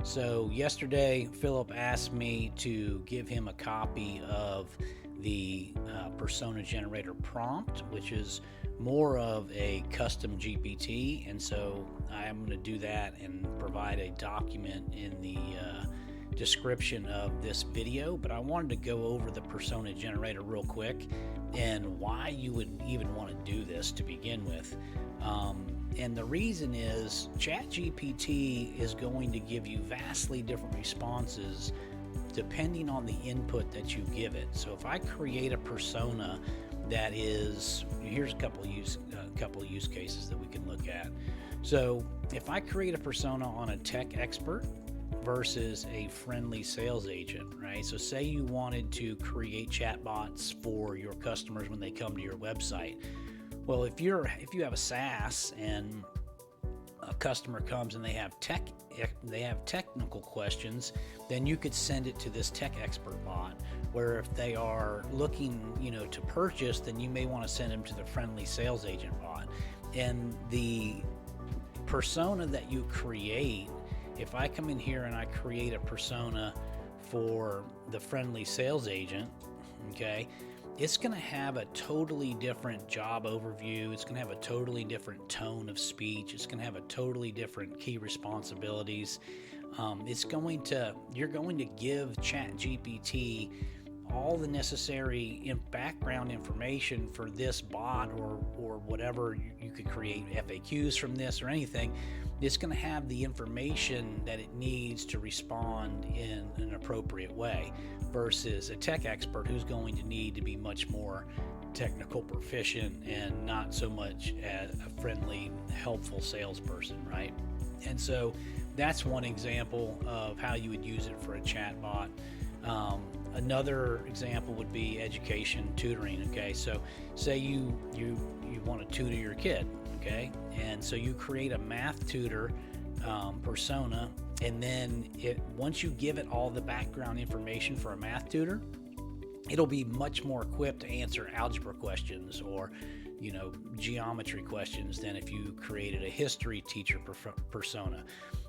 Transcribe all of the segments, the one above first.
So yesterday, Philip asked me to give him a copy of the persona generator prompt, which is more of a custom GPT. And so I'm going to do that and provide a document in the description of this video. But I wanted to go over the persona generator real quick and why you would even want to do this to begin with. And the reason is ChatGPT is going to give you vastly different responses depending on the input that you give it. So if I create a persona that is, here's a couple of use cases that we can look at. So if I create a persona on a tech expert versus a friendly sales agent, right? So say you wanted to create chatbots for your customers when they come to your website. Well, if you have a SaaS and a customer comes and they have technical questions, then you could send it to this tech expert bot. Where if they are looking, to purchase, then you may want to send them to the friendly sales agent bot. And the persona that you create, if I come in here and I create a persona for the friendly sales agent, okay, it's going to have a totally different job overview. It's going to have a totally different tone of speech. It's going to have a totally different key responsibilities. You're going to give ChatGPT all the necessary background information for this bot or whatever. You could create FAQs from this or anything. It's going to have the information that it needs to respond in an appropriate way versus a tech expert who's going to need to be much more technical proficient and not so much as a friendly, helpful salesperson, right? And so that's one example of how you would use it for a chatbot. Another example would be education tutoring. Okay, so say you want to tutor your kid, okay, and so you create a math tutor persona, and then once you give it all the background information for a math tutor, it'll be much more equipped to answer algebra questions or geometry questions than if you created a history teacher persona.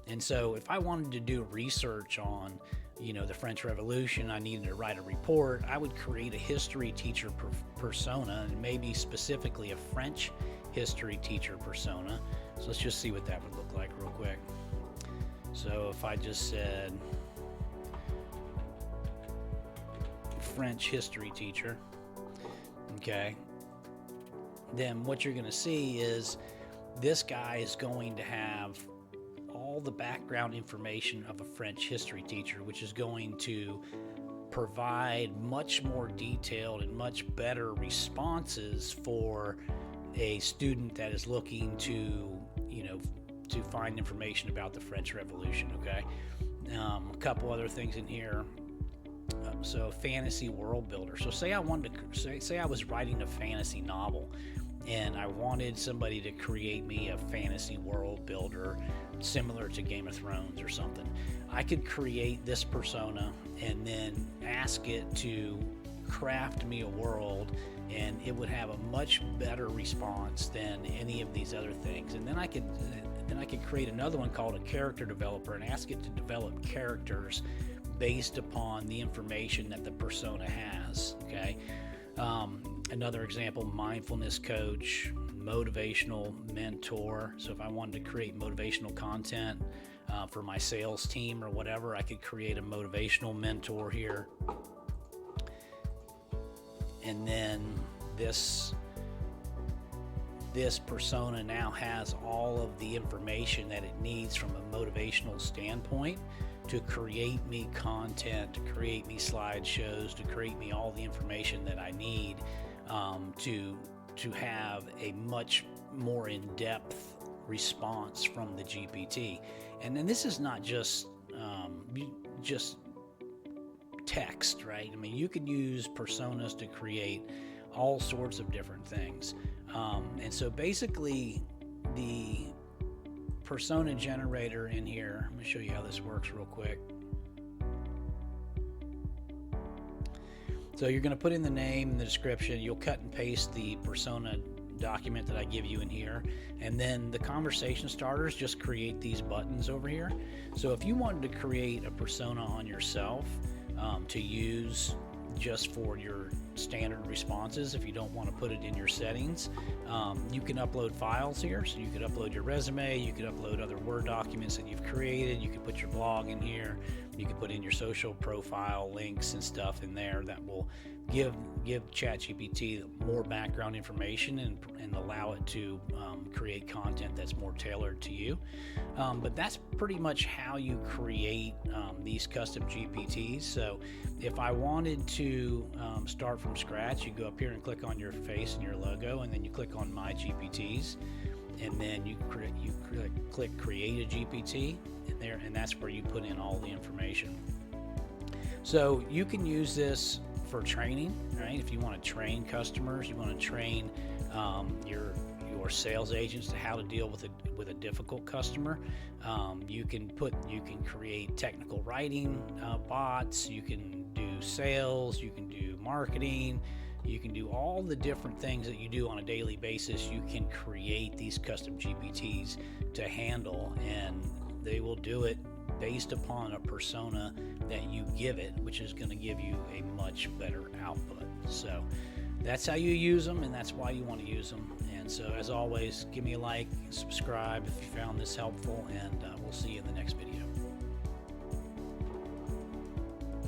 And so if I wanted to do research on the French Revolution, I needed to write a report, I would create a history teacher persona, and maybe specifically a French history teacher persona. So let's just see what that would look like real quick. So if I just said French history teacher, okay, then what you're going to see is this guy is going to have all the background information of a French history teacher, which is going to provide much more detailed and much better responses for a student that is looking to find information about the French Revolution. Okay, a couple other things in here. So fantasy world builder. So say I was writing a fantasy novel and I wanted somebody to create me a fantasy world builder similar to Game of Thrones or something. I could create this persona and then ask it to craft me a world, and it would have a much better response than any of these other things. And then I could create another one called a character developer and ask it to develop characters based upon the information that the persona has. Okay. Another example, mindfulness coach, motivational mentor. So if I wanted to create motivational content for my sales team or whatever, I could create a motivational mentor here. And then this persona now has all of the information that it needs from a motivational standpoint to create me content, to create me slideshows, to create me all the information that I need to have a much more in-depth response from the GPT. And then this is not just text, right? I mean, you could use personas to create all sorts of different things. And so basically the persona generator in here, I'm going to show you how this works real quick. So you're going to put in the name and the description. You'll cut and paste the persona document that I give you in here. And then the conversation starters just create these buttons over here. So if you wanted to create a persona on yourself to use just for your standard responses, if you don't want to put it in your settings, you can upload files here. So you could upload your resume, you could upload other Word documents that you've created, you could put your blog in here, you could put in your social profile links and stuff in there that will give ChatGPT more background information and allow it to create content that's more tailored to you. But that's pretty much how you create these custom GPTs. So if I wanted to start from scratch, you go up here and click on your face and your logo, and then you click on My GPTs, and then you click Create a GPT, and that's where you put in all the information. So you can use this for training, right? If you want to train customers, you want to train your sales agents to how to deal with a difficult customer. You can create technical writing bots. You can do sales. You can do marketing. You can do all the different things that you do on a daily basis. You can create these custom GPTs to handle, and they will do it based upon a persona that you give it, which is going to give you a much better output. So that's how you use them, and that's why you want to use them. And so, as always, give me a like, subscribe if you found this helpful, and we'll see you in the next video.